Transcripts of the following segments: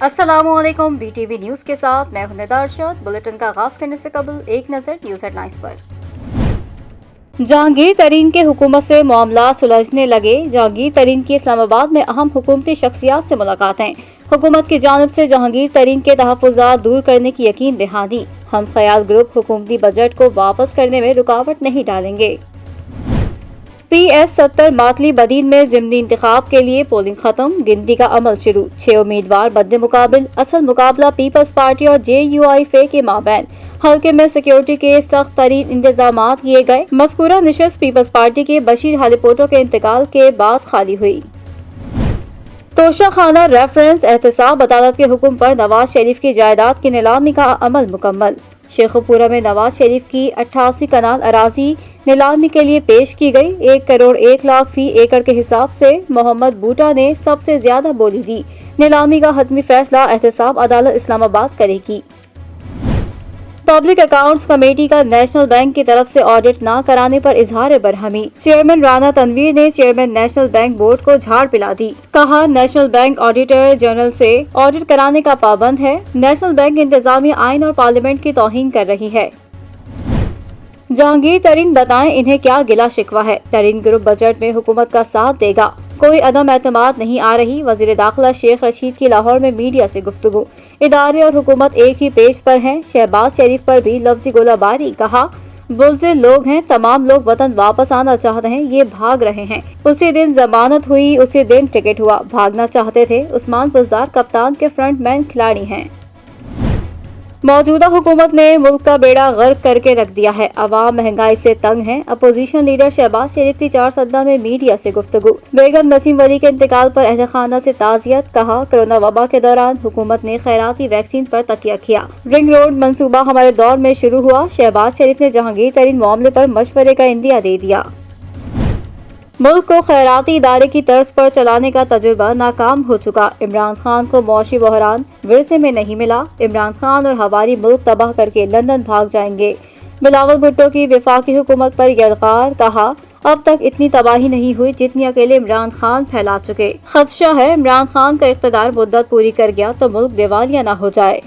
अस्सलामु अलैकुम। BTV news के साथ मैं हूं निदा अरशद। बुलेटिन का आगाज करने से कबल एक नज़र न्यूज़ हेडलाइंस पर। जहांगीर तरीन के हुकूमत से मामला सुलझने लगे। जहांगीर तरीन की इस्लामाबाद में अहम हुकूमती शख्सियात से मुलाकातें। हुकूमत की जानिब से जहांगीर तरीन के तहफ़्फ़ुज़ात दूर करने की यकीन दहानी। हम ख्याल ग्रुप हुकूमती बजट को वापस करने में रुकावट नहीं डालेंगे। PS-70 मातली बदीन में ज़िमनी इंतखाब के लिए पोलिंग खत्म, गिनती का अमल शुरू। 6 उम्मीदवार बदले मुकाबिल। असल मुकाबला पीपल्स पार्टी और JUIF के माबैन। हल्के में सिक्योरिटी के सख्त तरीन इंतजामात किए गए। मज़कूरा निशस्त पीपल्स पार्टी के बशीर हालीपोटो के इंतकाल के बाद खाली हुई। तोशा खाना रेफरेंस एहतसाब अदालत के हुक्म पर नवाज शरीफ की जायदाद की नीलामी का अमल मुकम्मल। शेखुपुरा में नवाज शरीफ की 88 कनाल अराजी नीलामी के लिए पेश की गई। 1 करोड़ 1 लाख फी एकड़ के हिसाब से मोहम्मद बूटा ने सबसे ज्यादा बोली दी। नीलामी का हतमी फैसला एहतसाब अदालत इस्लामाबाद करेगी। पब्लिक अकाउंट्स कमेटी का नेशनल बैंक की तरफ से ऑडिट न कराने पर इजहार बरहमी। चेयरमैन राना तनवीर ने चेयरमैन नेशनल बैंक बोर्ड को झाड़ पिला दी। कहा, नेशनल बैंक ऑडिटर जनरल से ऑडिट कराने का पाबंद है। नेशनल बैंक इंतजामिया आइन और पार्लियामेंट की तौहीन कर रही है। जहांगीर तरीन बताएं इन्हें क्या गिला शिकवा है। तरीन ग्रुप बजट में हुकूमत का साथ देगा। कोई अदम एतमाद नहीं आ रही। वजीर दाखिला शेख रशीद की लाहौर में मीडिया से गुफ्तगू। इदारे और हुकूमत एक ही पेज पर हैं। शहबाज शरीफ पर भी लफ्जी गोलाबारी। कहा, बुज़दिल लोग हैं, तमाम लोग वतन वापस आना चाहते हैं, ये भाग रहे हैं। उसी दिन जमानत हुई, उसी दिन टिकट हुआ। भागना चाहते थे। उस्मान बुज़दार कप्तान के फ्रंटमैन खिलाड़ी हैं। मौजूदा हुकूमत ने मुल्क का बेड़ा गर्क करके रख दिया है। अवाम महंगाई से तंग है। अपोजिशन लीडर शहबाज शरीफ की 4 सद्दा में मीडिया से गुफ्तगू। बेगम नसीम वली के इंतकाल पर अहल खाना से ताज़ियत। कहा, कोरोना वबा के दौरान हुकूमत ने खैराती वैक्सीन पर तकिया किया। रिंग रोड मंसूबा हमारे दौर में शुरू हुआ। शहबाज शरीफ ने जहांगीर तरीन मामले पर मशवरे का इंदिया दे दिया। मुल्क को खैराती इदारे की तर्ज पर चलाने का तजुर्बा नाकाम हो चुका। इमरान खान को मौशी बहरान विरसे में नहीं मिला। इमरान खान और हवारी मुल्क तबाह करके लंदन भाग जाएंगे। बिलावल भुट्टो की वफाकी हुकूमत पर यलगार। कहा, अब तक इतनी तबाही नहीं हुई जितनी अकेले इमरान खान फैला चुके। खदशा है इमरान खान का इख्तिदार मुद्दत पूरी कर गया तो मुल्क दिवालिया न हो जाए।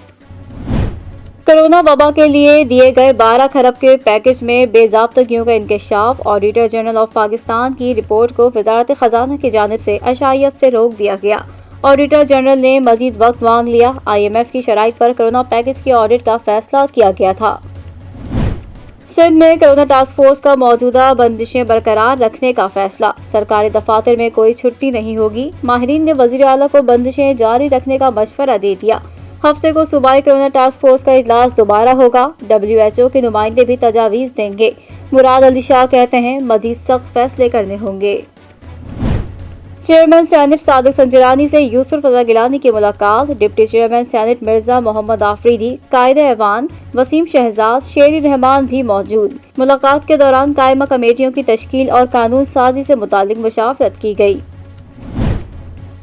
कोरोना वबा के लिए दिए गए 12 खरब के पैकेज में बेज़ाब्तगियों का इंकशाफ। ऑडिटर जनरल ऑफ पाकिस्तान की रिपोर्ट को वजारत खजाना की जानिब से अशाइयत से रोक दिया गया। ऑडिटर जनरल ने मजीद वक्त मांग लिया। IMF की शराइत पर कोरोना पैकेज की ऑडिट का फैसला किया गया था। सिंध में कोरोना टास्क फोर्स का मौजूदा बंदिशें बरकरार रखने का फैसला। सरकारी दफातर में कोई छुट्टी नहीं होगी। माहिरीन ने वजीर आला को बंदिशें जारी रखने का मशवरा दे दिया। हफ्ते को सूबाई कोरोना टास्क फोर्स का इजलास दोबारा होगा। WHO के नुमाइंदे भी तजावीज़ देंगे। मुराद अली शाह कहते हैं, मजीद सख्त फैसले करने होंगे। चेयरमैन सेनेट सादिक संजरानी से यूसुफ रज़ा गिलानी की मुलाकात। Deputy chairman senate Mirza Mohammad Afridi, कायदे ऐवान वसीम शहजाद, शेरी रहमान भी मौजूद। मुलाकात के दौरान कायमा कमेटियों की तश्कील और कानून साजी से मुतालिक मुशावरत की गई।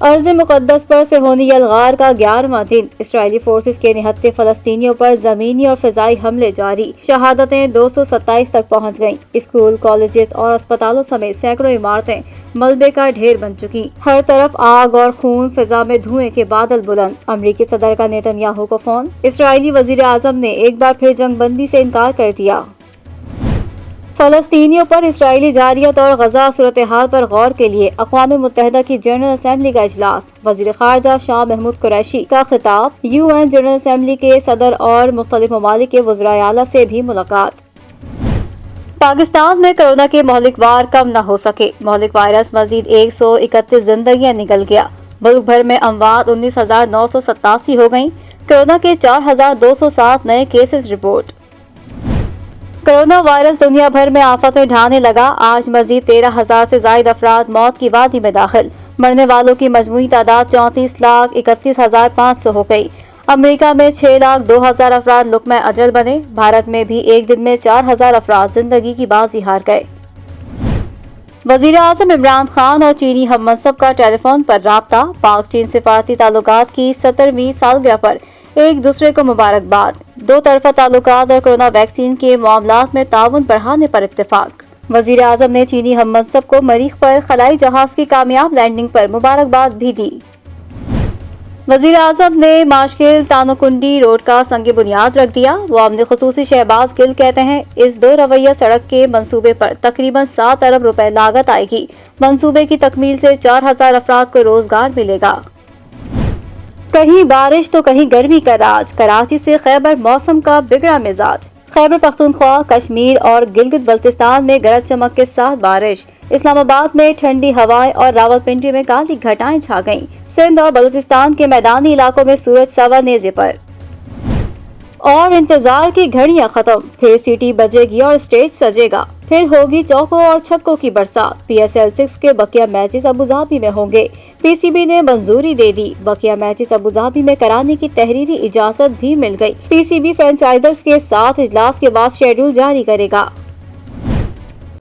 अर्ज़ मुक़द्दस पर सेहोनी यलगार का 11वां दिन। इसराइली फोर्सेस के निहत्ते फलस्तीनियों पर जमीनी और फ़िज़ाई हमले जारी। शहादतें 227 तक पहुँच गईं। स्कूल, कॉलेजेस और अस्पतालों समेत सैकड़ों इमारतें मलबे का ढेर बन चुकी। हर तरफ आग और खून, फिजा में धुएं के बादल बुलंद। अमरीकी सदर का नेतन्याहू को फोन। इसराइली वज़ीर आज़म ने एक बार फिर जंगबंदी से इनकार कर दिया। फलस्तीनियों पर इसराइली जारियत और गजा सूरत हाल पर गौर के लिए अक़वाम मुत्तहिदा की जनरल असेंबली का इजलास। वज़ीर ख़ारजा शाह महमूद कुरैशी का खिताब। UN जनरल असेंबली के सदर और मुख्तलिफ ममालिक के वज़राए आला से भी मुलाकात। पाकिस्तान में कोरोना के महलिक वार कम न हो सके। महलिक वायरस मजीद 131 जिंदगियां निकल गया। मुल्क भर में अमवात 19,987 हो गयी। कोरोना के 4,207 नए केसेस रिपोर्ट। कोरोना वायरस दुनिया भर में आफतें ढाने लगा। आज मजीद 13,000 से जायद अफराद मौत की वादी में दाखिल। मरने वालों की मजमूई तादाद 34,31,500 हो गई। अमेरिका में 6,02,000 अफराद लुक़्मा अजल बने। भारत में भी एक दिन में 4,000 अफराद जिंदगी की बाजी हार गए। वज़ीर आज़म इमरान खान और चीनी हममंसब का टेलीफोन पर राब्ता। पाक चीन सिफारती ताल्लुकात की 70वीं सालगिरह पर एक दूसरे को मुबारकबाद। दो तरफा ताल्लुकात और कोरोना वैक्सीन के मामलात में ताउन बढ़ाने पर इत्तेफाक। वज़ीर आज़म ने चीनी हममंसब को मरीख पर खलाई जहाज की कामयाब लैंडिंग पर मुबारकबाद भी दी। वज़ीर आज़म ने माशकिल तानुकुंडी रोड का संग बुनियाद रख दिया। वामद ख़ुसूसी शहबाज गिल कहते हैं इस 2 रवैया सड़क के मंसूबे पर तकरीबन 7 अरब रुपए लागत आएगी। मंसूबे की तकमील से 4000 अफराद को रोजगार मिलेगा। कहीं बारिश तो कहीं गर्मी का राज, कराची से खैबर मौसम का बिगड़ा मिजाज। खैबर पख्तूनख्वा, कश्मीर और गिलगित बल्तिस्तान में गरज चमक के साथ बारिश। इस्लामाबाद में ठंडी हवाएं और रावलपिंडी में काली घटाएं छा गईं। सिंध और बलूचिस्तान के मैदानी इलाकों में सूरज सवा नेज़े पर। और इंतजार की घड़ियां खत्म, फिर सीटी बजेगी और स्टेज सजेगा, फिर होगी चौकों और छक्कों की बरसात। PSL 6 के बकिया मैचेस अबुधाबी में होंगे। PCB ने मंजूरी दे दी, बकिया मैचेस अबुधाबी में कराने की तहरीरी इजाजत भी मिल गई। PCB फ्रेंचाइजर्स के साथ इजलास के बाद शेड्यूल जारी करेगा।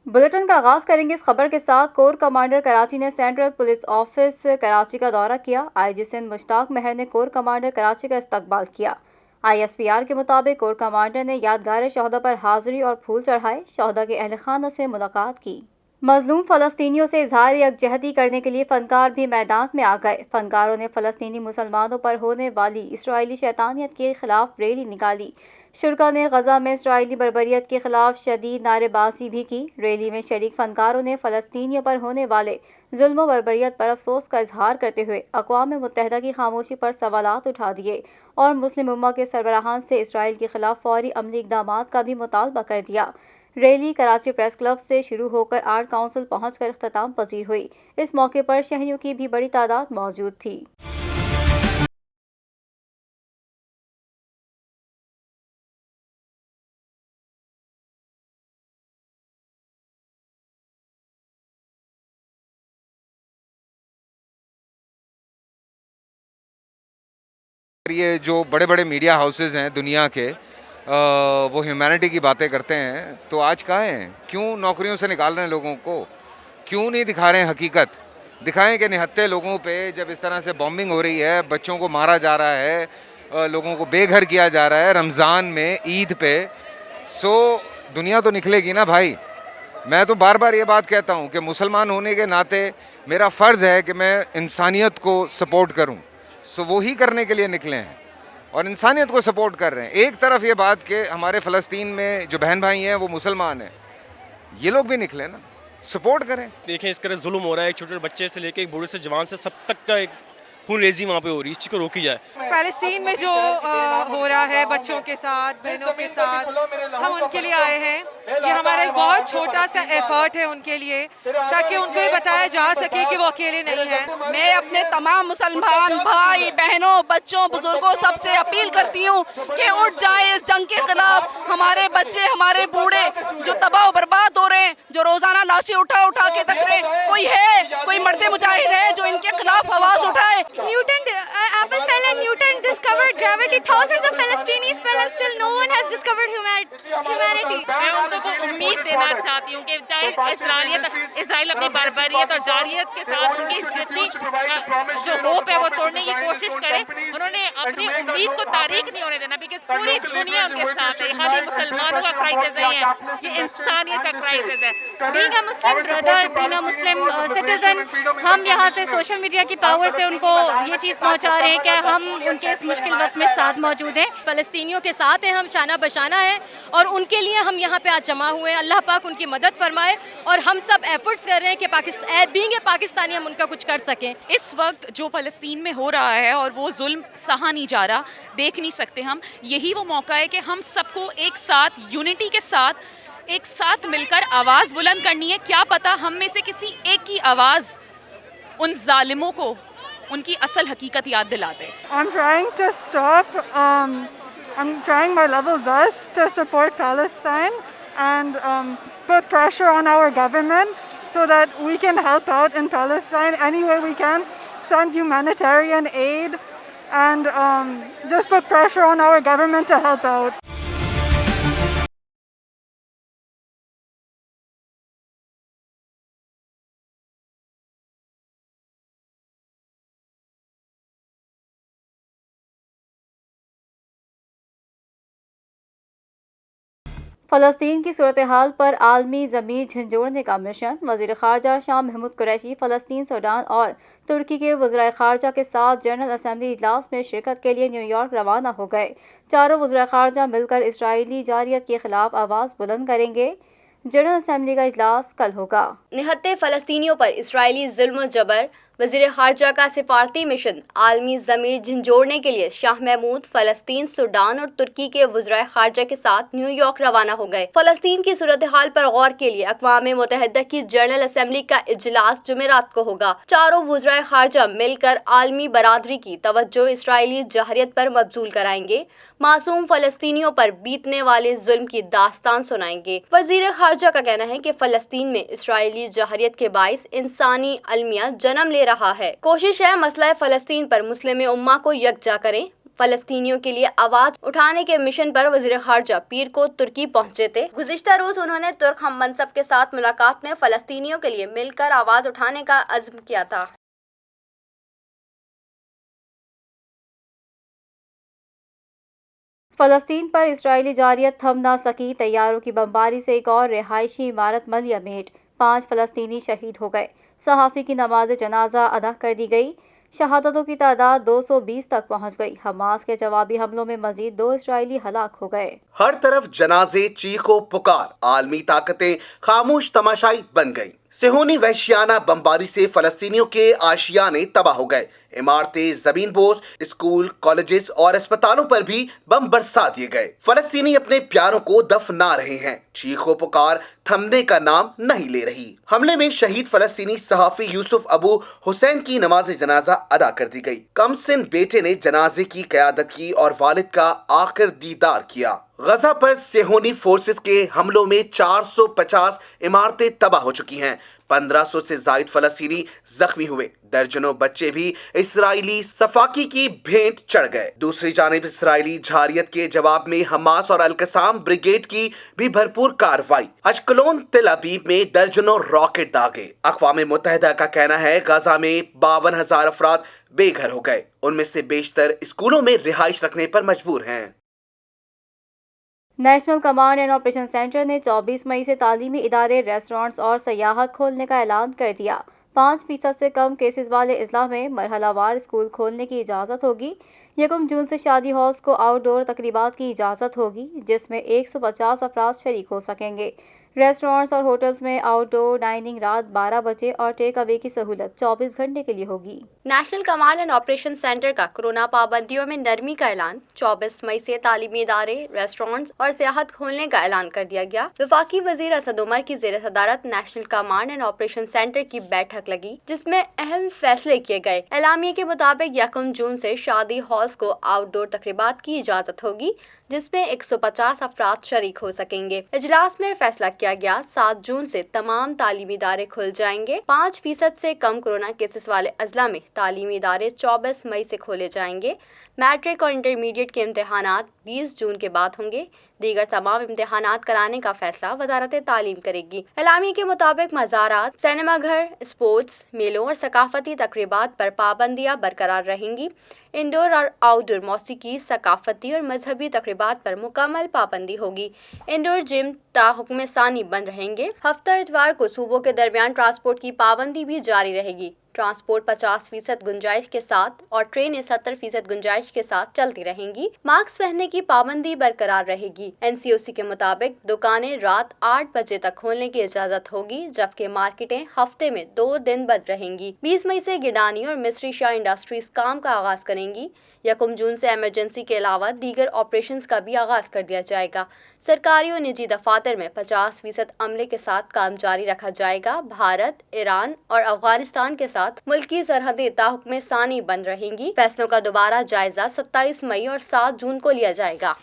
बुलेटिन का आगाज करेंगे इस खबर के साथ। कोर कमांडर कराची ने सेंट्रल पुलिस ऑफिस कराची का दौरा किया। IG सिंध मुश्ताक महर ने कोर कमांडर कराची का इस्तकबाल किया। ISPR के मुताबिक कोर कमांडर ने यादगार शहदा पर हाजिरी और फूल चढ़ाए। शहदा के अहल खाना से मुलाकात की। मजलूम फलस्तीनियों से इजहार यकजहती करने के लिए फनकार भी मैदान में आ गए। फनकारों ने फलस्तीनी मुसलमानों पर होने वाली इसराइली शैतानियत के खिलाफ रैली निकाली। शुरका ने गजा में इसराइली बर्बरियत के खिलाफ शदीद नारेबाजी भी की। रैली में शरीक फनकारों ने फलस्तीनियों पर होने वाले जुल्म व बर्बरियत पर अफसोस का इजहार करते हुए अक़वाम मुत्तहिदा की खामोशी पर सवालात उठा दिए और मुस्लिम उम्मा के सरबराहान से इसराइल के खिलाफ फौरी अमली इक़दामात का भी मुतालबा कर दिया। रैली कराची प्रेस क्लब से शुरू होकर आर्ट काउंसिल पहुंचकर इख्तिताम पजीर हुई। इस मौके पर शहरियों की भी बड़ी तादाद मौजूद थी। ये जो बड़े बड़े मीडिया हाउसेस हैं दुनिया के, वो ह्यूमैनिटी की बातें करते हैं, तो आज कहाँ हैं? क्यों नौकरियों से निकाल रहे हैं लोगों को? क्यों नहीं दिखा रहे हैं हकीकत? दिखाएं कि निहत्थे लोगों पे जब इस तरह से बॉम्बिंग हो रही है, बच्चों को मारा जा रहा है, लोगों को बेघर किया जा रहा है रमज़ान में, ईद पे, सो दुनिया तो निकलेगी ना भाई। मैं तो बार बार ये बात कहता हूँ कि मुसलमान होने के नाते मेरा फ़र्ज़ है कि मैं इंसानियत को सपोर्ट करूँ। सो वो ही करने के लिए निकले हैं और इंसानियत को सपोर्ट कर रहे हैं। एक तरफ ये बात कि हमारे फ़लस्तीन में जो बहन भाई हैं वो मुसलमान हैं, ये लोग भी निकले ना, सपोर्ट करें। देखें इस तरह जुल्म हो रहा है, एक छोटे बच्चे से लेके एक बूढ़े से जवान से सब तक का एक खून रेजी वहाँ पे हो रही है, इस चीज़ को रोकी जाए। पैलेस्टीन में जो हो रहा है बच्चों के साथ, बहनों के साथ, हम उनके लिए आए हैं। ये हमारा एक बहुत छोटा सा एफर्ट है उनके लिए, ताकि उनको ये बताया जा सके कि वो अकेले नहीं हैं। मैं अपने तमाम मुसलमान भाई बहनों बच्चों बुजुर्गों सबसे अपील करती हूँ कि उठ जाए इस जंग के खिलाफ। हमारे बच्चे हमारे बूढ़े जो तबाह बर्बाद हो रहे हैं, जो रोजाना लाशें उठा उठा के तक रहे, कोई मर्दे मुजाहिद है जो इनके खिलाफ आवाज उठाए। Apple fell and Newton discovered gravity. Thousands of Palestinians fell and still no one has discovered humanity. मैं उनको उम्मीद देना चाहती हूँ कि चाहे इसराइल अपनी बारबारियत और जारियत के साथ उनकी जितनी जो होप है वो तोड़ने की कोशिश करे, उन्होंने अपनी उम्मीद को तारीख नहीं होने देना, बिकॉज पूरी दुनिया उनके साथ है। खाली मुसलमानों का क्राइसिस नहीं है, ये इंसानियत का क्राइसिस है। Being a Muslim brother, being a Muslim citizen, हम यहाँ से सोशल मीडिया की पावर से उनको ये चीज़ पहुँचा रहे हैं कि हम उनके इस मुश्किल वक्त में साथ मौजूद हैं। फ़लस्तीनियों के साथ हैं, हम शाना बशाना है और उनके लिए हम यहाँ पे आज जमा हुए हैं। अल्लाह पाक उनकी मदद फरमाए और हम सब एफर्ट्स कर रहे हैं कि बीइंग ए पाकिस्तानी हम उनका कुछ कर सकें। इस वक्त जो फ़लस्तीन में हो रहा है और वो जुल्म सहा नहीं जा रहा, देख नहीं सकते हम, यही वो मौका है कि हम सबको एक साथ यूनिटी के साथ एक साथ मिलकर आवाज़ बुलंद करनी है। क्या पता हम में से किसी एक की आवाज़ उन जालिमों को उनकी असल हकीकत याद दिला दे। I'm trying my level best to support Palestine and put pressure on our government so that we can help out in Palestine any way we can, send humanitarian aid and just put pressure on our government to help out. فلسطین کی صورتحال پر عالمی ضمیر جھنجھوڑنے کا mission. وزیر خارجہ شاہ محمود قریشی فلسطین، Sudan اور ترکی کے وزرائے خارجہ کے ساتھ جنرل اسمبلی اجلاس میں شرکت کے لیے نیو یارک روانہ ہو گئے۔ چاروں وزرائے خارجہ مل کر اسرائیلی جارحیت کے خلاف آواز بلند کریں گے۔ جنرل اسمبلی کا اجلاس کل ہوگا۔ نہتے فلسطینیوں پر اسرائیلی ظلم و جبر، وزیر خارجہ کا سفارتی مشن۔ عالمی ضمیر جھنجھوڑنے کے لیے شاہ محمود فلسطین، سوڈان اور ترکی کے وزرائے خارجہ کے ساتھ نیو یارک روانہ ہو گئے۔ فلسطین کی صورتحال پر غور کے لیے اقوام متحدہ کی جنرل اسمبلی کا اجلاس جمعرات کو ہوگا۔ چاروں وزرائے خارجہ مل کر عالمی برادری کی توجہ اسرائیلی جارحیت پر مبذول کرائیں گے، معصوم فلسطینیوں پر بیتنے والے ظلم کی داستان سنائیں گے۔ وزیر خارجہ کا کہنا ہے کہ فلسطین میں اسرائیلی جارحیت کے باعث انسانی المیہ جنم لے رہا ہے۔ کوشش ہے مسئلہ فلسطین پر مسلم امہ کو یکجا کریں۔ فلسطینیوں کے لیے آواز اٹھانے کے مشن پر وزیر خارجہ پیر کو ترکی پہنچے تھے۔ گزشتہ روز انہوں نے ترک ہم منصب کے ساتھ ملاقات میں فلسطینیوں کے لیے مل کر آواز اٹھانے کا عزم کیا تھا۔ فلسطین پر اسرائیلی جارحیت تھم نہ سکی، طیاروں کی بمباری سے ایک اور رہائشی عمارت ملیہ میٹ، 5 فلسطینی شہید ہو گئے۔ صحافی کی نماز جنازہ ادا کر دی گئی۔ شہادتوں کی تعداد 220 تک پہنچ گئی۔ حماس کے جوابی حملوں میں مزید 2 اسرائیلی ہلاک ہو گئے۔ ہر طرف جنازے، چیخ و پکار، عالمی طاقتیں خاموش تماشائی بن گئیں۔ صہیونی وحشیانہ بمباری سے فلسطینیوں کے آشیانے تباہ ہو گئے۔ عمارتیں زمین بوس، اسکول، کالجز اور اسپتالوں پر بھی بم برسا دیے گئے۔ فلسطینی اپنے پیاروں کو دفنا رہے ہیں۔ چیخ و پکار تھمنے کا نام نہیں لے رہی۔ حملے میں شہید فلسطینی صحافی یوسف ابو حسین کی نماز جنازہ ادا کر دی گئی۔ کم سن بیٹے نے جنازے کی قیادت کی اور والد کا آخر دیدار کیا۔ غزہ پر صہیونی فورسز کے حملوں میں 450 عمارتیں تباہ ہو چکی ہیں۔ 1500 سے زائد فلسطینی زخمی ہوئے۔ درجنوں بچے بھی اسرائیلی صفاقی کی بھینٹ چڑھ گئے۔ دوسری جانب اسرائیلی جارحیت کے جواب میں حماس اور القسام بریگیڈ کی بھی بھرپور کارروائی۔ اشکلون، تل ابیب میں درجنوں راکٹ داغے۔ اقوام متحدہ کا کہنا ہے غزہ میں 52,000 افراد بے گھر ہو گئے، ان میں سے بیشتر اسکولوں میں رہائش رکھنے پر مجبور ہیں۔ National command and operation centre نے 24 مئی سے تعلیمی ادارے، ریسٹورانٹس اور سیاحت کھولنے کا اعلان کر دیا۔ 5% سے کم کیسز والے اضلاع میں مرحلہ وار اسکول کھولنے کی اجازت ہوگی۔ 1 جون سے شادی ہالز کو آؤٹ ڈور تقریبات کی اجازت ہوگی، جس میں 150 افراد شریک ہو سکیں گے۔ ریسٹورانٹس اور ہوٹلز میں آؤٹ ڈور ڈائننگ رات 12 بجے اور ٹیک اوے کی سہولت 24 گھنٹے کے لیے ہوگی۔ National command and operation centre کا کورونا پابندیوں میں نرمی کا اعلان۔ 24 مئی سے تعلیمی ادارے، ریسٹورانٹس اور سیاحت کھولنے کا اعلان کر دیا گیا۔ وفاقی وزیر اسد عمر کی زیر صدارت national command and operation centre کی بیٹھک لگی، جس میں اہم فیصلے کیے گئے۔ اعلامیے کے مطابق 1 جون سے شادی ہالز کو آؤٹ ڈور تقریبات کی اجازت ہوگی، جس میں 150 افراد شریک ہو سکیں گے۔ اجلاس میں فیصلہ کیا گیا 7 جون سے تمام تعلیمی ادارے کھل جائیں گے۔ 5% سے کم کورونا کیسز والے اضلاع میں تعلیمی ادارے 24 مئی سے کھولے جائیں گے۔ میٹرک اور انٹرمیڈیٹ کے امتحانات 20 جون کے بعد ہوں گے۔ دیگر تمام امتحانات کرانے کا فیصلہ وزارت تعلیم کرے گی۔ اعلامیے کے مطابق مزارات، سینما گھر، اسپورٹس میلوں اور ثقافتی تقریبات پر پابندیاں برقرار رہیں گی۔ انڈور اور آؤٹ ڈور موسیقی، ثقافتی اور مذہبی تقریبات پر مکمل پابندی ہوگی۔ انڈور جم تا حکم ثانی بند رہیں گے۔ ہفتہ اتوار کو صوبوں کے درمیان ٹرانسپورٹ کی پابندی بھی جاری رہے گی۔ ٹرانسپورٹ 50% گنجائش کے ساتھ اور ٹرینیں 70% گنجائش کے ساتھ چلتی رہیں گی۔ ماسک پہننے کی پابندی برقرار رہے گی۔ NCOC کے مطابق دکانیں رات 8 بجے تک کھولنے کی اجازت ہوگی، جبکہ مارکیٹیں ہفتے میں 2 دن بند رہیں گی۔ 20 مئی سے گڈانی اور مصری شاہ انڈسٹریز کام کا آغاز کریں گی۔ 1 جون سے ایمرجنسی کے علاوہ دیگر آپریشنز کا بھی آغاز کر دیا جائے گا۔ سرکاری اور نجی دفاتر میں 50% عملے کے ساتھ کام جاری رکھا جائے گا۔ بھارت، ایران اور افغانستان کے ساتھ ملکی سرحدیں تا حکم ثانی بند رہیں گی۔ فیصلوں کا دوبارہ جائزہ 27 مئی اور 7 جون کو لیا جائے گا۔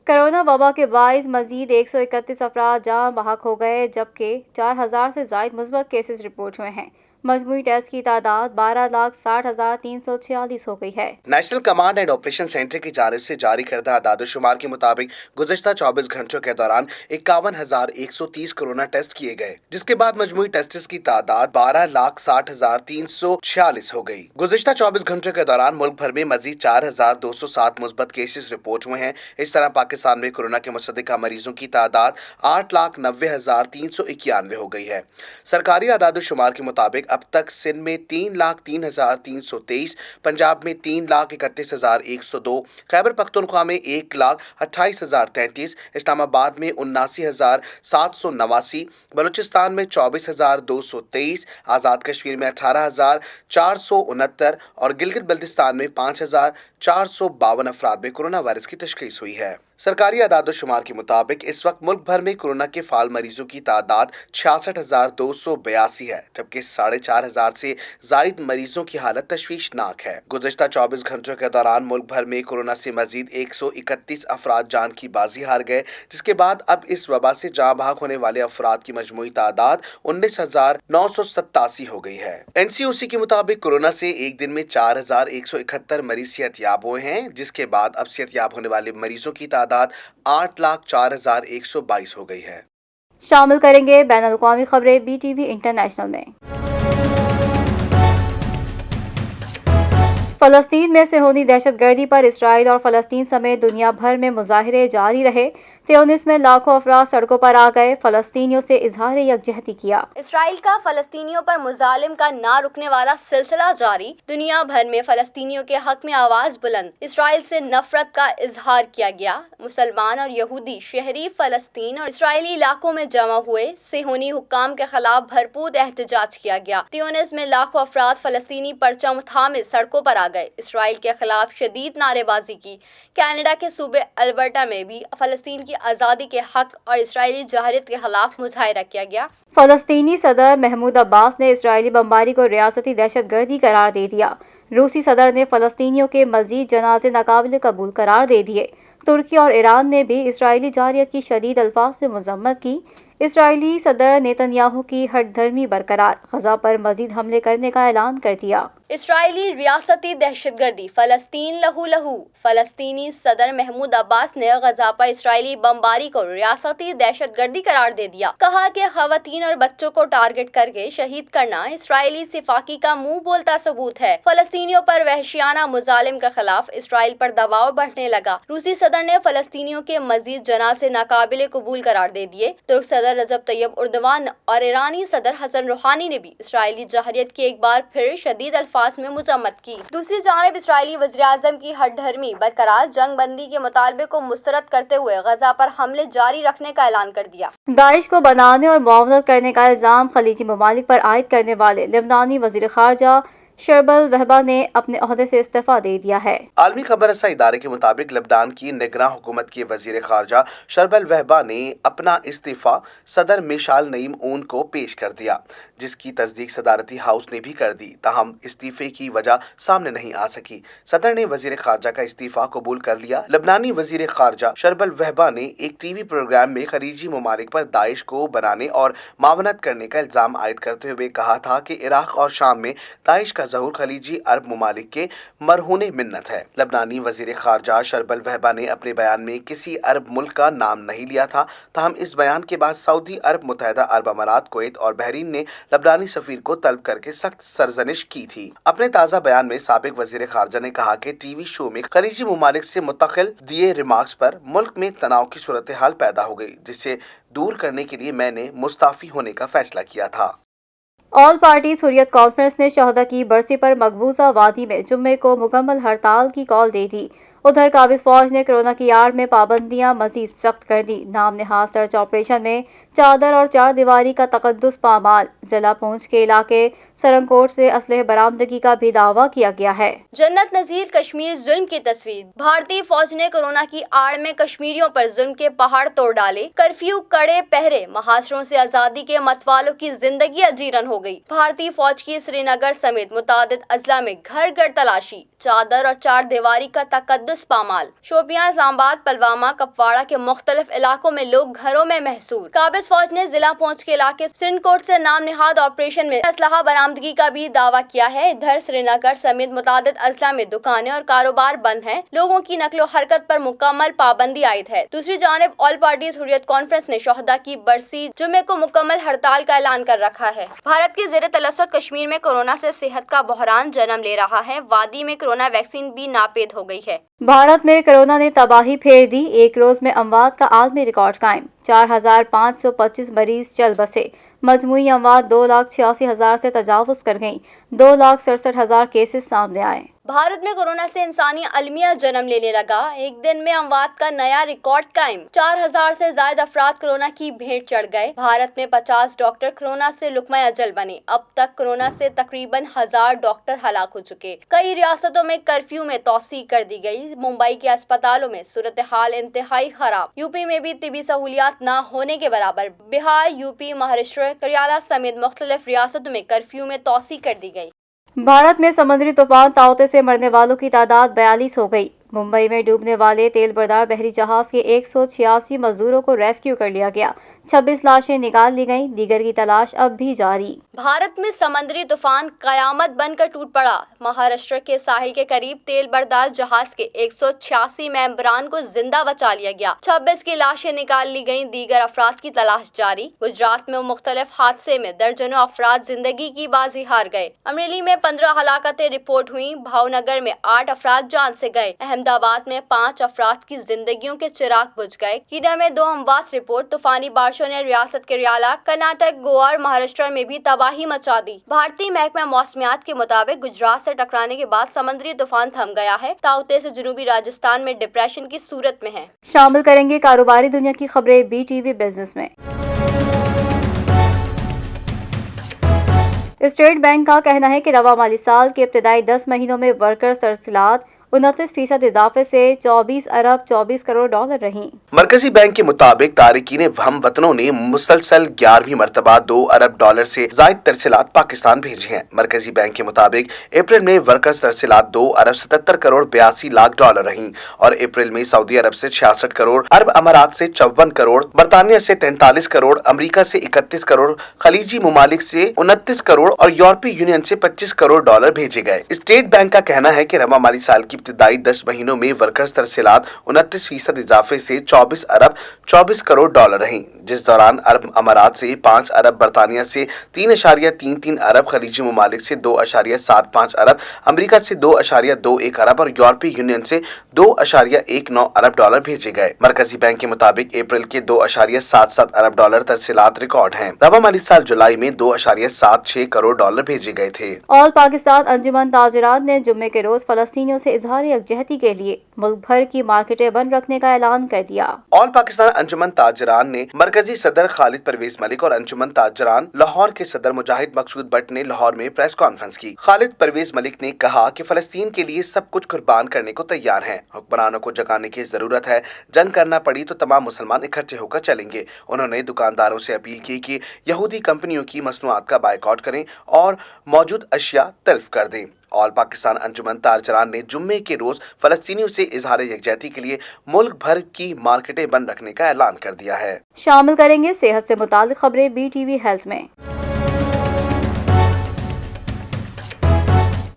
کرونا وبا کے باعث مزید 131 افراد جاں بحق ہو گئے، جبکہ 4000 سے زائد مثبت کیسز رپورٹ ہوئے ہیں۔ मजमूई टेस्ट की तादाद 12,60,346 हो गई है। National command and operation centre की जानिब से जारी करदा आदादोशुमार के मुताबिक गुज़श्ता 24 घंटों के दौरान 51,130 कोरोना टेस्ट किए गए, जिसके बाद मजमूई टेस्ट्स की तादाद 12,60,346 हो गई। गुज़श्ता 24 घंटों के दौरान मुल्क भर में मजीद 4,207 मुस्बत केसेस रिपोर्ट हुए हैं। इस तरह पाकिस्तान में कोरोना के मुसद्दिका मरीजों की तादाद 8,90,391 हो गई है। सरकारी आदादोशुमार के मुताबिक अब तक सिंध में 3,03,323, पंजाब में 3,31,102, खैबर पख्तूनख्वा में 1,28,033, इस्लामाबाद में 79,789, बलूचिस्तान में 24,223, आज़ाद कश्मीर में 18,469 और गिलगित बल्तिस्तान में 5,452 अफराद में कोरोना वायरस की तशख़ीस हुई है। सरकारी आदादोशुमार के मुताबिक इस वक्त मुल्क भर में कोरोना के फाल मरीजों की तादाद 66,282 है, जबकि 4,500 से जायद मरीजों की हालत तशवीशनाक है। गुज़श्ता 24 घंटों के दौरान मुल्क भर में कोरोना से मजीद 131 अफराद जान की बाजी हार गए, जिसके बाद अब इस वबा से जाँ भाग होने वाले अफराद की मजमूई तादाद 19,987 हो गई है। NCOC के मुताबिक कोरोना से एक दिन में 4,171 मरीज सेहतयाब हुए हैं, जिसके बाद अब सेहतयाब होने वाले मरीजों की तादाद 8,04,122 हो गई है। शामिल करेंगे बैनुल-अक़वामी खबरें BTV इंटरनेशनल में। फलस्तीन में सेहोनी दहशतगर्दी पर इसराइल और फलस्तीन समेत दुनिया भर में मुजाहिरे जारी रहे। ट्यूनिस में लाखों अफराद सड़कों पर आ गए, फलस्तीनियों से इजहार यकजहती किया। इसराइल का फलस्तीनियों पर मुजालिम का ना रुकने वाला सिलसिला जारी। दुनिया भर में फलस्तीनियों के हक में आवाज बुलंद, इसराइल से नफरत का इजहार किया गया। मुसलमान और यहूदी शहरी फलस्तीन और इसराइली इलाकों में जमा हुए, सेहोनी हुक्काम के खिलाफ भरपूर एहतजाज किया गया। ट्यूनिस में लाखों अफराद फलस्तीनी परचम थामे सड़कों पर आ गए, इसराइल के खिलाफ शदीद नारेबाजी की। कनाडा के सूबे अल्बर्टा में भी फलस्तीन की आज़ादी के हक और इसराइली जहरियत के खिलाफ मुजाहिरा किया गया। फलस्तीनी सदर महमूद अब्बास ने इसराइली बमबारी को रियासती दहशतगर्दी करार दे दिया। रूसी सदर ने फलस्तीनियों के मजीद जनाजे नाकाबिल कबूल करार दे दिए। तुर्की और ईरान ने भी इसराइली जहरियत की शदीद अल्फाज में मजम्मत की। इसराइली सदर नेतन्याहू की हठधर्मी बरकरार, गजा पर मजीद हमले करने का ऐलान कर दिया। इसराइली रियासती दहशतगर्दी, फलस्तीन लहू लहू। फलस्तीनी सदर महमूद अब्बास ने गजा पर इसराइली बमबारी को रियासती दहशतगर्दी करार दे दिया। कहा कि खवातीन और बच्चों को टारगेट करके शहीद करना इसराइली सिफाकी का मुंह बोलता सबूत है। फलस्तीनियों पर वहशियाना मुजालिम के खिलाफ इसराइल पर दबाव बढ़ने लगा। रूसी सदर ने फलस्तीनियों के मजीद जनाजे नाकाबिले कबूल करार दे दिए। तुर्क सदर रजब तैयब उर्दवान और ईरानी सदर हसन रूहानी ने भी इसराइली जहरियत की एक बार फिर शदीद अल्फाज में मुजम्मत की। दूसरी जानिब इसराइली वज़ीर आज़म की हठधर्मी बरकरार, जंग बंदी के मुतालबे को मुस्तरद करते हुए गजा पर हमले जारी रखने का ऐलान कर दिया। दाइश को बनाने और मुआवनत करने का इल्जाम खलीजी ममालिक पर आयद करने वाले लेबनानी वज़ीर ख़ारजा शरबल वहबा ने अपने ओहदे से इस्तीफा दे दिया है। आलमी खबर रसा इदारे के मुताबिक लेबनान की निगरान हुकूमत के वजीर खारजा शरबल वहबा ने अपना इस्तीफा सदर मिशाल नईम ऊन को पेश कर दिया, जिसकी तस्दीक सदारती हाउस ने भी कर दी। ताहम इस्तीफे की वजह सामने नहीं आ सकी। सदर ने वजीर खारजा का इस्तीफा कबूल कर लिया। लेबनानी वजीर खारजा शरबल वहबा ने एक टीवी प्रोग्राम में खलीजी ममालिक पर दाइश को बनाने और मावनत करने का इल्जाम आयद करते हुए कहा था कि इराक और शाम में दाइश का ज़हूर खलीजी अरब ममालिक के मरहूने मिन्नत है। लेबनानी वजीर खारजा शरबल वहबा ने अपने बयान में किसी अरब मुल्क का नाम नहीं लिया था। ताहम इस बयान के बाद सऊदी अरब, मुत्तहिदा अरब अमारात, कुवैत और बहरीन ने लेबनानी सफीर को तलब करके सख्त सरजनिश की थी। अपने ताज़ा बयान में साबिक वजीर खारजा ने कहा कि टीवी शो में खलीजी ममालिक से मुतक़िल दिए रिमार्क्स पर मुल्क में तनाव की सूरत हाल पैदा हो गई, जिससे दूर करने के लिए मैंने मुस्ताफ़ी होने का फैसला किया था। ऑल पार्टी हुर्रियत कॉन्फ्रेंस ने शहदा की बरसी पर मकबूजा वादी में जुम्मे को मुकम्मल हड़ताल की कॉल दे दी। उधर काबिज फौज ने कोरोना की आड़ में पाबंदियां मजीद सख्त कर दी। नाम नहाज सर्च ऑपरेशन में चादर और चार दीवारी का तकद्दुस पामाल। जिला पूंछ के इलाके सरंगकोट से असलहे बरामदगी का भी दावा किया गया है। जन्नत नजीर कश्मीर जुल्म की तस्वीर। भारतीय फौज ने कोरोना की आड़ में कश्मीरियों पर जुल्म के पहाड़ तोड़ डाले। कर्फ्यू, कड़े पहरे, महासरों से आजादी के मतवालों की जिंदगी अजीरन हो गई। भारतीय फौज की श्रीनगर समेत मुतादिद अजला में घर घर तलाशी, चादर और चार दीवारी का तकद्दुस 24 پامال۔ شوپیاں، اسلام آباد، پلوامہ، کپواڑہ کے مختلف علاقوں میں لوگ گھروں میں محصور۔ قابض فوج نے ضلع پونچھ کے علاقے سندھ کوٹ سے نام نہاد آپریشن میں اسلحہ برآمدگی کا بھی دعویٰ کیا ہے۔ ادھر سری نگر سمیت متعدد اضلاع میں دکانیں اور کاروبار بند ہیں، لوگوں کی نقل و حرکت پر مکمل پابندی عائد ہے۔ دوسری جانب آل پارٹیز حریت کانفرنس نے شہداء کی برسی جمعے کو مکمل ہڑتال کا اعلان کر رکھا ہے۔ بھارت کے زیر تسلط کشمیر میں کورونا سے صحت کا بحران جنم لے رہا ہے۔ وادی میں کورونا ویکسین بھی ناپید ہو گئی ہے۔ بھارت میں کورونا نے تباہی پھیر دی، ایک روز میں اموات کا عالمی ریکارڈ قائم، 4,525 مریض چل بسے، مجموعی اموات 2,86,000 سے تجاوز کر گئیں، 2,67,000 کیسز سامنے آئے۔ بھارت میں کورونا سے انسانی المیہ جنم لینے لگا، ایک دن میں اموات کا نیا ریکارڈ قائم، 4,000 سے زائد افراد کورونا کی بھیٹ چڑھ گئے۔ بھارت میں 50 ڈاکٹر کورونا سے لقمہ اجل بنے، اب تک کورونا سے تقریباً 1,000 ڈاکٹر ہلاک ہو چکے۔ کئی ریاستوں میں کرفیو میں توسیع کر دی گئی، ممبئی کے اسپتالوں میں صورتحال انتہائی خراب، یو پی میں بھی طبی سہولیات نہ ہونے کے برابر، بہار، یو پی، مہاراشٹر، کیرالہ سمیت مختلف ریاستوں میں کرفیو میں توسیع کر دی گئی۔ بھارت میں سمندری طوفان تاؤتے سے مرنے والوں کی تعداد 42 ہو گئی۔ ممبئی میں ڈوبنے والے تیل بردار بحری جہاز کے 186 مزدوروں کو ریسکیو کر لیا گیا، 26 لاشیں نکال لی گئیں، دیگر کی تلاش اب بھی جاری۔ بھارت میں سمندری طوفان قیامت بن کر ٹوٹ پڑا، مہاراشٹر کے ساحل کے قریب تیل بردار جہاز کے 186 ممبران کو زندہ بچا لیا گیا، 26 کی لاشیں نکال لی گئیں، دیگر افراد کی تلاش جاری۔ گجرات میں مختلف حادثے میں درجنوں افراد زندگی کی بازی ہار گئے، امریلی میں 15 ہلاکتیں رپورٹ ہوئیں، بھاؤنگر میں 8 افراد جان سے گئے، احمد آباد میں 5 افراد کی زندگیوں کے چراغ بجھ گئے، کیرا میں 2 اموات رپورٹ۔ طوفانی بارشوں نے ریاست کیرالہ، کرناٹک، گوا اور مہاراشٹر میں بھی تباہی مچا دی۔ بھارتی محکمہ موسمیات کے مطابق گجرات سے ٹکرانے کے بعد سمندری طوفان تھم گیا ہے، تاؤتے سے جنوبی راجستھان میں ڈپریشن کی صورت میں ہے۔ شامل کریں گے کاروباری دنیا کی خبریں BTV بزنس میں۔ اسٹیٹ بینک کا کہنا ہے کہ رواں مالی سال کے ابتدائی 10 مہینوں میں ورکرز ترسیلات 29% اضافے سے 24 ارب 24 کروڑ ڈالر رہیں۔ مرکزی بینک کے مطابق تارکین ہم وطنوں نے مسلسل 11ویں مرتبہ 2 ارب ڈالر سے زائد ترسیلات پاکستان بھیجی ہیں۔ مرکزی بینک کے مطابق اپریل میں ورکرز ترسیلات 2 ارب 77 کروڑ 82 لاکھ ڈالر رہیں، اور اپریل میں سعودی عرب سے 66 کروڑ، عرب امارات سے 54 کروڑ، برطانیہ سے 43 کروڑ، امریکہ سے 31 کروڑ، خلیجی ممالک سے 29 کروڑ اور یورپی یونین سے 25 کروڑ ڈالر بھیجے گئے۔ اسٹیٹ بینک کا کہنا ہے کہ رواں مالی سال کی ابتدائی 10 مہینوں میں ورکرز ترسیلات 29% اضافے سے 24 ارب 24 کروڑ ڈالر رہیں، جس دوران عرب امارات سے 5 ارب، برطانیہ سے 3.33 ارب، خلیجی ممالک سے 2.75 ارب، امریکہ سے 2.21 ارب اور یورپی یونین سے 2.19 ارب ڈالر بھیجے گئے۔ مرکزی بینک کے مطابق اپریل کے 2.77 ارب ڈالر ترسیلات ریکارڈ ہیں۔ رواں مالی سال جولائی میں 2.76 کروڑ ڈالر بھیجے گئے تھے۔ آل پاکستان انجمن تاجران نے جمعے کے روز فلسطینیوں سے اظہار یکجہتی کے لیے ملک بھر کی مارکیٹیں بند رکھنے کا اعلان کر دیا۔ آل پاکستان انجمن تاجران نے مرکزی صدر خالد پرویز ملک اور انجمن تاجران لاہور کے صدر مجاہد مقصود بٹ نے لاہور میں پریس کانفرنس کی۔ خالد پرویز ملک نے کہا کہ فلسطین کے لیے سب کچھ قربان کرنے کو تیار ہیں، حکمرانوں کو جگانے کی ضرورت ہے، جنگ کرنا پڑی تو تمام مسلمان اکٹھے ہو کر چلیں گے۔ انہوں نے دکانداروں سے اپیل کی کہ یہودی کمپنیوں کی مصنوعات کا بائیکاٹ کریں اور موجود اشیاء تلف کر دیں۔ آل پاکستان انجمن تاجران نے جمعے کے روز فلسطینیوں سے اظہار یکجہتی کے لیے ملک بھر کی مارکیٹیں بند رکھنے کا اعلان کر دیا ہے۔ شامل کریں گے صحت سے متعلق خبریں BTV ہیلتھ میں۔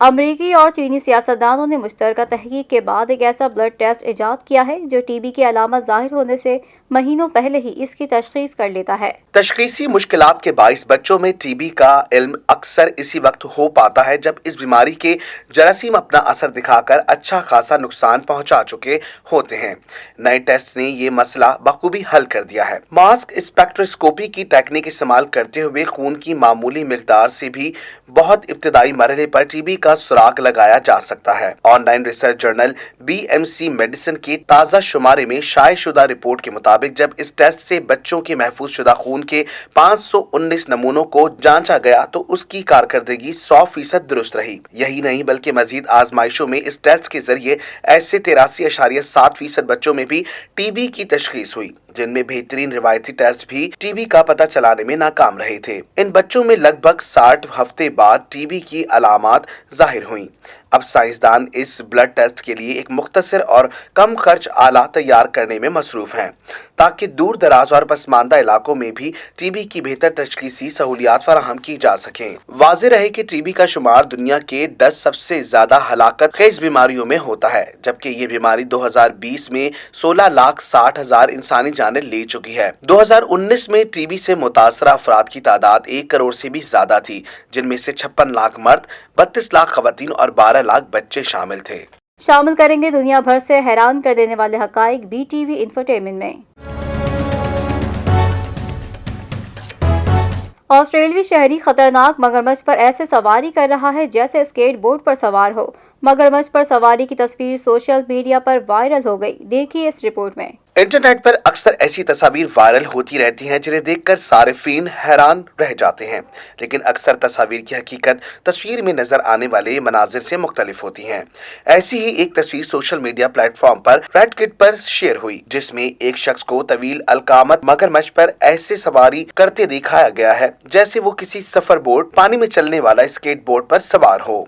امریکی اور چینی سیاستدانوں نے مشترکہ تحقیق کے بعد ایک ایسا بلڈ ٹیسٹ ایجاد کیا ہے جو TB کی علامت ظاہر ہونے سے مہینوں پہلے ہی اس کی تشخیص کر لیتا ہے۔ تشخیصی مشکلات کے باعث بچوں میں TB کا علم اکثر اسی وقت ہو پاتا ہے جب اس بیماری کے جراثیم اپنا اثر دکھا کر اچھا خاصا نقصان پہنچا چکے ہوتے ہیں۔ نئے ٹیسٹ نے یہ مسئلہ بخوبی حل کر دیا ہے۔ ماسک اسپیکٹروسکوپی کی تکنیک استعمال کرتے ہوئے خون کی معمولی مقدار سے بھی بہت ابتدائی مرحلے پر TB کا سراغ لگایا جا سکتا ہے۔ Online research journal BMC medicine کے تازہ شمارے میں شائع شدہ رپورٹ کے مطابق جب اس ٹیسٹ سے بچوں کے محفوظ شدہ خون کے 519 نمونوں کو جانچا گیا تو اس کی کارکردگی 100% درست رہی۔ یہی نہیں بلکہ مزید آزمائشوں میں اس ٹیسٹ کے ذریعے ایسے 83.7% بچوں میں بھی TB کی تشخیص ہوئی जिनमें बेहतरीन रिवायती टेस्ट भी टीबी का पता चलाने में नाकाम रहे थे। इन बच्चों में लगभग 60 हफ्ते बाद टीबी की अलामात जाहिर हुई। अब साइंसदान इस ब्लड टेस्ट के लिए एक मुख्तसर और कम खर्च आला तैयार करने में मसरूफ हैं, ताकि दूर दराज और पसमानदा इलाकों में भी टीबी की बेहतर तशखीसी सहूलियात फराहम की जा सकें। वाज़ेह रहे कि टीबी का शुमार दुनिया के 10 सबसे ज्यादा हलाकत खेज बीमारियों में होता है, जबकि ये बीमारी 2020 में 16,60,000 इंसानी जानें ले चुकी है। 2019 में टीबी से मुतासरा अफराद की तादाद 1 करोड़ से भी ज्यादा थी, जिनमें से 56 लाख मर्द, 32 लाख खवातीन और 12 लाख बच्चे शामिल थे। शामिल करेंगे दुनिया भर से हैरान कर देने वाले हकाइक BTV इंफोटेनमेंट में। ऑस्ट्रेलियावी शहरी खतरनाक मगरमच्छ पर ऐसे सवारी कर रहा है जैसे स्केट बोर्ड पर सवार हो। मगरमच्छ पर सवारी की तस्वीर सोशल मीडिया पर वायरल हो गई। देखिए इस रिपोर्ट में। इंटरनेट पर अक्सर ऐसी तस्वीर वायरल होती रहती हैं जिन्हें देखकर सारिफीन हैरान रह जाते हैं, लेकिन अक्सर तस्वीर की हकीकत तस्वीर में नजर आने वाले मनाजिर से मुख्तलिफ होती हैं। ऐसी ही एक तस्वीर सोशल मीडिया प्लेटफॉर्म पर रेडिट पर शेयर हुई, जिसमें एक शख्स को तवील अलकामत मगरमच्छ पर ऐसे सवारी करते दिखाया गया है जैसे वो किसी सफर बोर्ड, पानी में चलने वाला स्केट बोर्ड पर सवार हो।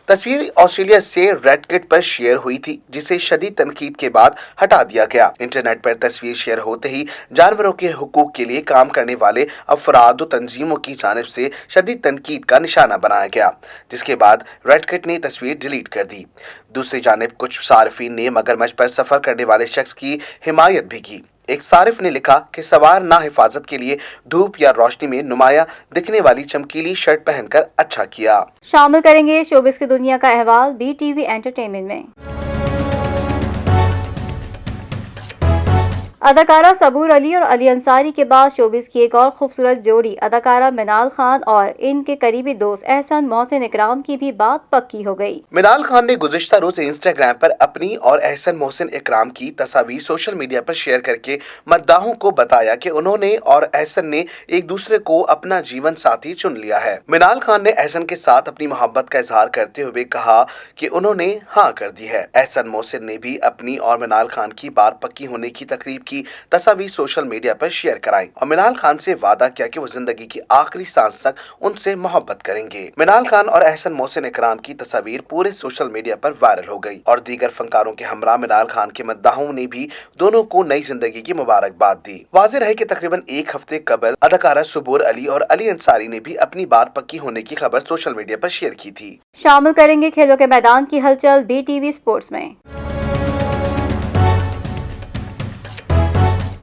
तस्वीर ऑस्ट्रेलिया से रेडिट पर शेयर हुई थी, जिसे शदीद तनकीद के बाद हटा दिया गया। इंटरनेट पर तस्वीर शेयर होते ही जानवरों के हुकूक के लिए काम करने वाले अफराद और तंजीमों की जानिब से शदीद तनकीद का निशाना बनाया गया, जिसके बाद रेडिट ने तस्वीर डिलीट कर दी। दूसरी जानिब कुछ सारिफीन ने मगरमच्छ पर सफर करने वाले शख्स की हिमायत भी की। एक सारिफ ने लिखा कि सवार ना हिफाजत के लिए धूप या रोशनी में नुमाया दिखने वाली चमकीली शर्ट पहनकर अच्छा किया। शामिल करेंगे शोबिस की दुनिया का अहवाल BTV एंटरटेनमेंट में। अदाकारा सबूर अली और अली अंसारी के बाद शोबिस की एक और खूबसूरत जोड़ी अदाकारा मिनाल खान और इनके करीबी दोस्त एहसन मोहसिन इकराम की भी बात पक्की हो गई। मिनाल खान ने गुज़िश्ता रोज इंस्टाग्राम पर अपनी और एहसन मोहसिन इकराम की तस्वीर सोशल मीडिया पर शेयर करके मद्दाहों को बताया कि उन्होंने और एहसन ने एक दूसरे को अपना जीवन साथी चुन लिया है। मिनाल खान ने एहसन के साथ अपनी मोहब्बत का इजहार करते हुए कहा कि उन्होंने हाँ कर दी है। एहसन मोहसिन ने भी अपनी और मिनाल खान की बात पक्की होने की तकरीब की तस्वीर सोशल मीडिया पर शेयर कराई और मिनाल खान से वादा किया कि वो जिंदगी की आखिरी सांस तक उनसे मोहब्बत करेंगे। मिनाल खान और एहसन मोहसिन इकराम की तस्वीर पूरे सोशल मीडिया पर वायरल हो गई और दीगर फनकारों के हमरा मिनाल खान के मद्दाहों ने भी दोनों को नई जिंदगी की मुबारकबाद दी। वाज़ेह रहे कि तकरीबन एक हफ्ते कबल अदाकारा सबूर अली और अली अंसारी ने भी अपनी बात पक्की होने की खबर सोशल मीडिया पर शेयर की थी। शामिल करेंगे खेलों के मैदान की हलचल BTV स्पोर्ट्स में।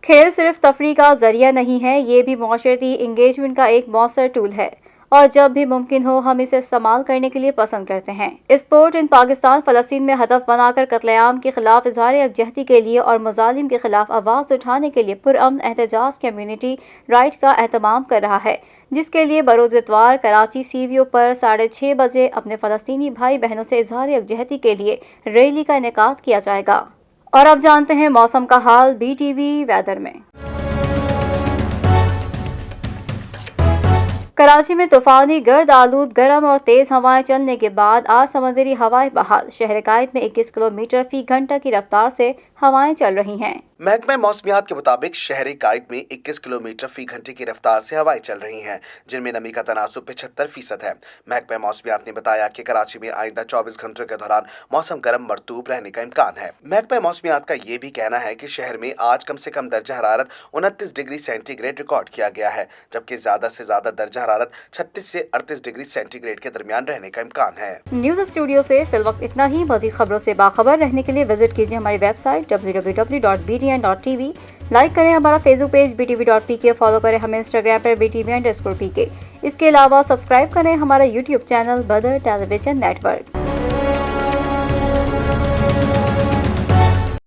खेल सिर्फ तफरीह का जरिया नहीं है, ये भी माशरती इंगेजमेंट का एक मौसर टूल है और जब भी मुमकिन हो हम इसे इस्तेमाल करने के लिए पसंद करते हैं। स्पोर्ट इन पाकिस्तान फ़लस्तीन में हदफ बनाकर कत्लेआम के खिलाफ इज़हार यकजहती के लिए और मुजालिम के खिलाफ आवाज़ उठाने के लिए पुरअमन एहतजाज कम्युनिटी राइट का एहतमाम कर रहा है, जिसके लिए बरोज़ इतवार कराची CVO पर 6:30 बजे अपने फ़लस्तीनी भाई बहनों से इज़हार यकजहती के लिए रैली का इनेकाद किया जाएगा। और अब जानते हैं मौसम का हाल BTV वेदर में। कराची में तूफानी गर्द आलूद गर्म और तेज हवाएं चलने के बाद आज समंदरी हवाएं बहाल। शहर कायद में 21 किलोमीटर फी घंटा की रफ्तार से हवाएं चल रही हैं। महकमा मौसमियात के मुताबिक शहर कायद में 21 किलोमीटर फी घंटे की रफ्तार से हवाएं चल रही हैं, जिनमें नमी का तनासुब 75% है। महकमा मौसमियात ने बताया कि कराची में आइंदा 24 घंटों के दौरान मौसम गर्म मरतूब रहने का इम्कान है। महकमा मौसमियात का ये भी कहना है कि शहर में आज कम से कम दर्जा हरारत 29 डिग्री सेंटीग्रेड रिकॉर्ड किया गया है, जबकि ज्यादा से ज्यादा दर्जा हरारत 36 से 38 डिग्री सेंटीग्रेड के दरमियान रहने का इम्कान है। न्यूज स्टूडियो से फिल वक्त इतना ही। मज़ीद खबरों से बाखबर रहने के लिए विजिट कीजिए हमारी वेबसाइट www.btn.tv। लाइक करें हमारा फेसबुक पेज btv.pk, फॉलो करें हमें इंस्टाग्राम पर btv_pk। इसके अलावा सब्सक्राइब करें हमारा यूट्यूब चैनल बदर टेलीविजन नेटवर्क।